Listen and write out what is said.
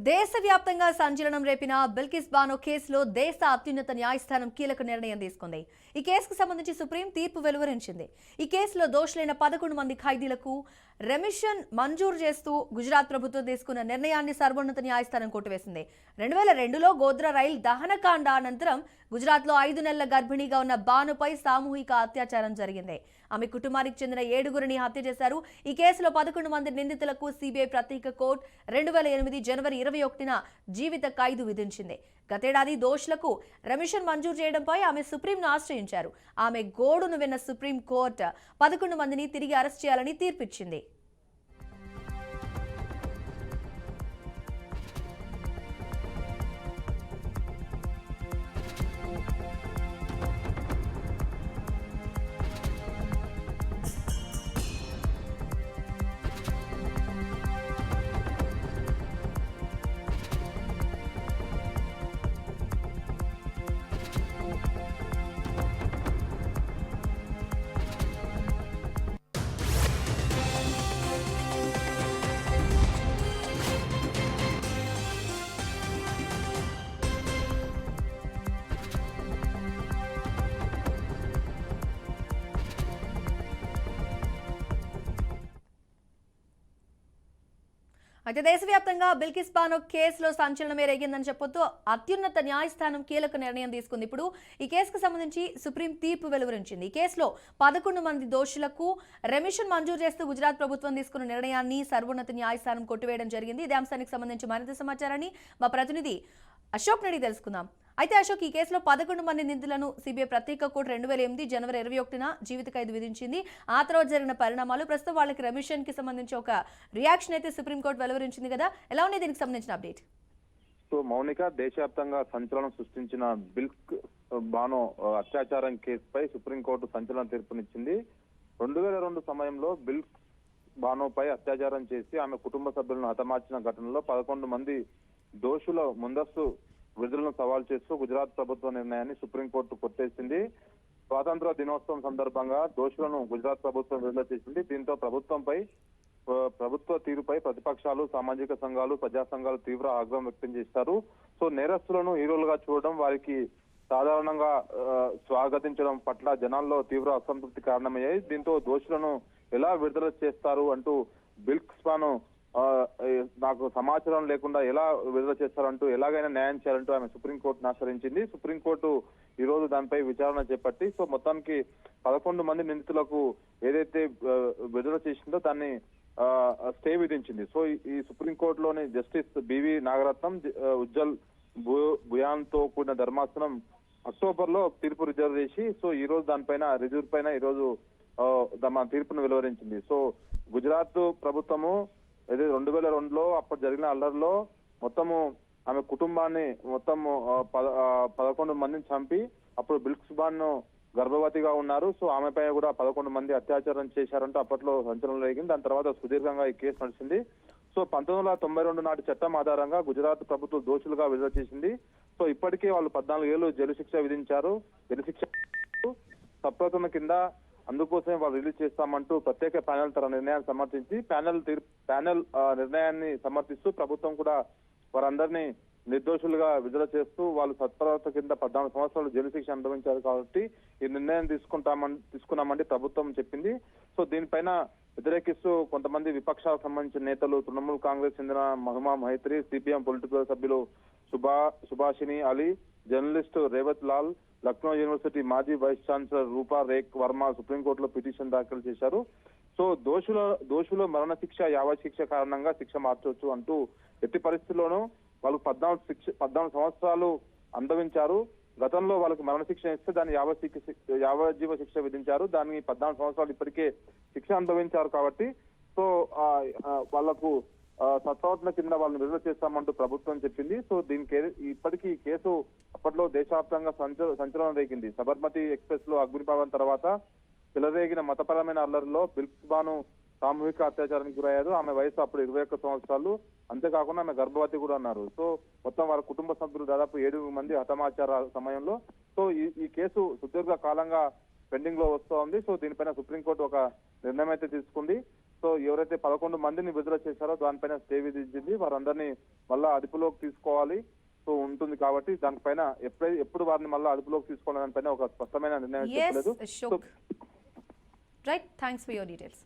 దేశవ్యాప్తంగా సంచలనం రేపిన బిల్కిస్ బానో కేసులో దేశ అత్యున్నత న్యాయస్థానం కీలక నిర్ణయం తీసుకుంది. ఈ కేసుకు సంబంధించి సుప్రీం తీర్పు వెలువరించింది. ఈ కేసులో దోషులైన 11 మంది ఖైదీలకు రెమిషన్ మంజూరు చేస్తూ గుజరాత్ ప్రభుత్వం తీసుకున్న నిర్ణయాన్ని సర్వోన్నత న్యాయస్థానం కొట్టివేసింది. 2002లో గోద్రా రైల్ దహనకాండ అనంతరం గుజరాత్లో 5 నెలల గర్భిణిగా ఉన్న బానుపై సామూహిక అత్యాచారం జరిగింది. ఆమె కుటుంబానికి చెందిన 7గురిని హత్య చేశారు. ఈ కేసులో 11 మంది నిందితులకు సిబిఐ ప్రత్యేక కోర్టు 2008 జనవరి 21న జీవిత ఖైదు విధించింది. గతేడాది దోషులకు రెమిషన్ మంజూరు చేయడంపై ఆమె సుప్రీంను ఆశ్రయించారు. ఆమె గోడును విన్న సుప్రీం కోర్టు 11 మందిని తిరిగి అరెస్ట్ చేయాలని తీర్పిచ్చింది. అయితే దేశవ్యాప్తంగా బిల్కిస్ బానో కేసులో సంచలనమే రేగిందని చెప్పొద్దు. అత్యున్నత న్యాయస్థానం కీలక నిర్ణయం తీసుకుంది. ఇప్పుడు ఈ కేసుకు సంబంధించి సుప్రీం తీర్పు వెలువరించింది. ఈ కేసులో 11 మంది దోషులకు రెమిషన్ మంజూరు చేస్తూ గుజరాత్ ప్రభుత్వం తీసుకున్న నిర్ణయాన్ని సర్వోన్నత న్యాయస్థానం కొట్టివేయడం జరిగింది. ఇదే అంశానికి సంబంధించి మరింత సమాచారాన్ని మా ప్రతినిధి అశోక్ నడి తెలుసుకుందాం. అయితే అశోక్, ఈ కేసులో 11 మంది నిందితులను సిబిఐ ప్రత్యేక కోర్టు 2008 జనవరి 21న జీవిత ఖైదు విధించింది. ఆ తర్వాత జరిగిన పరిణామాలు, ప్రస్తుతం వాళ్ళకి రెమిషన్ కి సంబంధించి ఒక రియాక్షన్ అయితే సుప్రీంకోర్టు వెలువరించింది కదా, ఎలా ఉంది దీనికి సంబంధించిన అప్డేట్? సో మౌనిక, దేశవ్యాప్తంగా సంచలనం సృష్టించిన బిల్క్ బానో అత్యాచారం కేసుపై సుప్రీంకోర్టు సంచలన తీర్పునిచ్చింది. 2002 సమయంలో బిల్క్ బానోపై అత్యాచారం చేసి ఆమె కుటుంబ సభ్యులను హతమార్చిన ఘటనలో 11 మంది దోషుల ముందస్తు విడుదలను సవాల్ చేస్తూ గుజరాత్ ప్రభుత్వ నిర్ణయాన్ని సుప్రీంకోర్టు కొట్టేసింది. స్వాతంత్ర దినోత్సవం సందర్భంగా దోషులను గుజరాత్ ప్రభుత్వం విడుదల చేసింది. దీంతో ప్రభుత్వ తీరుపై ప్రతిపక్షాలు, సామాజిక సంఘాలు, ప్రజా సంఘాలు తీవ్ర ఆగ్రహం వ్యక్తం చేశారు. సో నేరస్తులను హీరోలుగా చూడడం, వారికి సాధారణంగా స్వాగతించడం పట్ల జనాల్లో తీవ్ర అసంతృప్తి కారణమయ్యాయి. దీంతో దోషులను ఎలా విడుదల చేస్తారు అంటూ బిల్కిస్ బానో నాకు సమాచారం లేకుండా ఎలా విడుదల చేస్తారంటూ, ఎలాగైనా న్యాయం చేయాలంటూ ఆమె సుప్రీంకోర్టును ఆశ్రయించింది. సుప్రీంకోర్టు ఈ రోజు దానిపై విచారణ చేపట్టి సో మొత్తానికి 11 మంది నిందితులకు ఏదైతే విడుదల చేసిందో దాన్ని స్టే విధించింది. సో ఈ సుప్రీంకోర్టులోని జస్టిస్ బివి నాగరత్నం, ఉజ్జల్ బుయాన్తో కూడిన ధర్మాసనం అక్టోబర్ లో తీర్పు రిజర్వ్ చేసి సో ఈ రోజు దానిపైన రిజర్వ్ పైన ఈ రోజు తమ తీర్పును వెలువరించింది. సో గుజరాత్ ప్రభుత్వము ఏదైతే 2002లో అప్పుడు జరిగిన అల్లర్లో మొత్తము ఆమె కుటుంబాన్ని మొత్తము 11 మందిని చంపి అప్పుడు బిల్కిస్ బానో గర్భవతిగా ఉన్నారు. సో ఆమెపై కూడా 11 మంది అత్యాచారం చేశారంటూ అప్పట్లో సంచలనం జరిగింది. దాని తర్వాత సుదీర్ఘంగా ఈ కేసు నడిచింది. సో 1992 నాటి చట్టం ఆధారంగా గుజరాత్ ప్రభుత్వం దోషులుగా విడుదల చేసింది. సో ఇప్పటికే వాళ్ళు 14 ఏళ్లు జైలు శిక్ష విధించారు. జైలు శిక్ష సప్రతన కింద అందుకోసమే వాళ్ళు రిలీజ్ చేస్తామంటూ ప్రత్యేక ప్యానెల్ తన నిర్ణయాన్ని సమర్థించి ప్యానెల్ నిర్ణయాన్ని సమర్థిస్తూ ప్రభుత్వం కూడా వారందరినీ నిర్దోషులుగా విడుదల చేస్తూ వాళ్ళు సత్ప్రవర్త కింద 14 సంవత్సరాలు జైలు శిక్ష అనుభవించారు కాబట్టి ఈ నిర్ణయం తీసుకున్నామని ప్రభుత్వం చెప్పింది. సో దీనిపైన వ్యతిరేకిస్తూ కొంతమంది విపక్షాలకు సంబంధించిన నేతలు, తృణమూల్ కాంగ్రెస్ చెందిన మహుమా మైత్రి, సిపిఎం పొలిటికల్ సభ్యులు సుభాషిణి అలీ, జర్నలిస్ట్ రేవత్ లాల్, లక్నో యూనివర్సిటీ మాజీ వైస్ ఛాన్సలర్ రూపా రేక్ వర్మ సుప్రీంకోర్టులో పిటిషన్ దాఖలు చేశారు. సో దోషులు మరణశిక్ష, యావశిక్ష కారణంగా శిక్ష మార్చవచ్చు అంటూ ఎట్టి పరిస్థితుల్లోనూ వాళ్ళు 14 సంవత్సరాలు అనుభవించారు. గతంలో వాళ్ళకి మరణశిక్ష ఇస్తే దాన్ని యావజ్జీవ శిక్ష విధించారు. దాన్ని 14 సంవత్సరాలు ఇప్పటికే శిక్ష అనుభవించారు కాబట్టి సో వాళ్లకు సత్ప్రవర్తన కింద వాళ్ళని విడుదల చేస్తామంటూ ప్రభుత్వం చెప్పింది. సో దీనికి ఇప్పటికీ ఈ కేసు అప్పట్లో దేశవ్యాప్తంగా సంచలనం రేగింది. సబర్మతి ఎక్స్ప్రెస్ లో అగ్నిపవన్ తర్వాత చెలరేగిన మతపరమైన అల్లరిలో బిల్కిస్ బానో సామూహిక అత్యాచారానికి గురయ్యారు. ఆమె వయసు అప్పుడు 21 సంవత్సరాలు. అంతేకాకుండా ఆమె గర్భవతి కూడా అన్నారు. సో మొత్తం వారి కుటుంబ సభ్యులు దాదాపు 7 మంది హతమార్చారు సమయంలో. సో ఈ కేసు సుదీర్ఘ కాలంగా పెండింగ్ లో వస్తోంది. సో దీనిపైన సుప్రీంకోర్టు ఒక నిర్ణయం అయితే తీసుకుంది. సో ఎవరైతే 11 మందిని విడుదల చేశారో దానిపైన స్టే విధించింది. వారందరినీ మళ్ళా అదుపులోకి తీసుకోవాలి సో ఉంటుంది కాబట్టి దానిపైన ఎప్పుడు వారిని మళ్ళీ అదుపులోకి తీసుకోవాలని దానిపైన ఒక స్పష్టమైన నిర్ణయం చెప్పలేదు. Right, thanks for your details.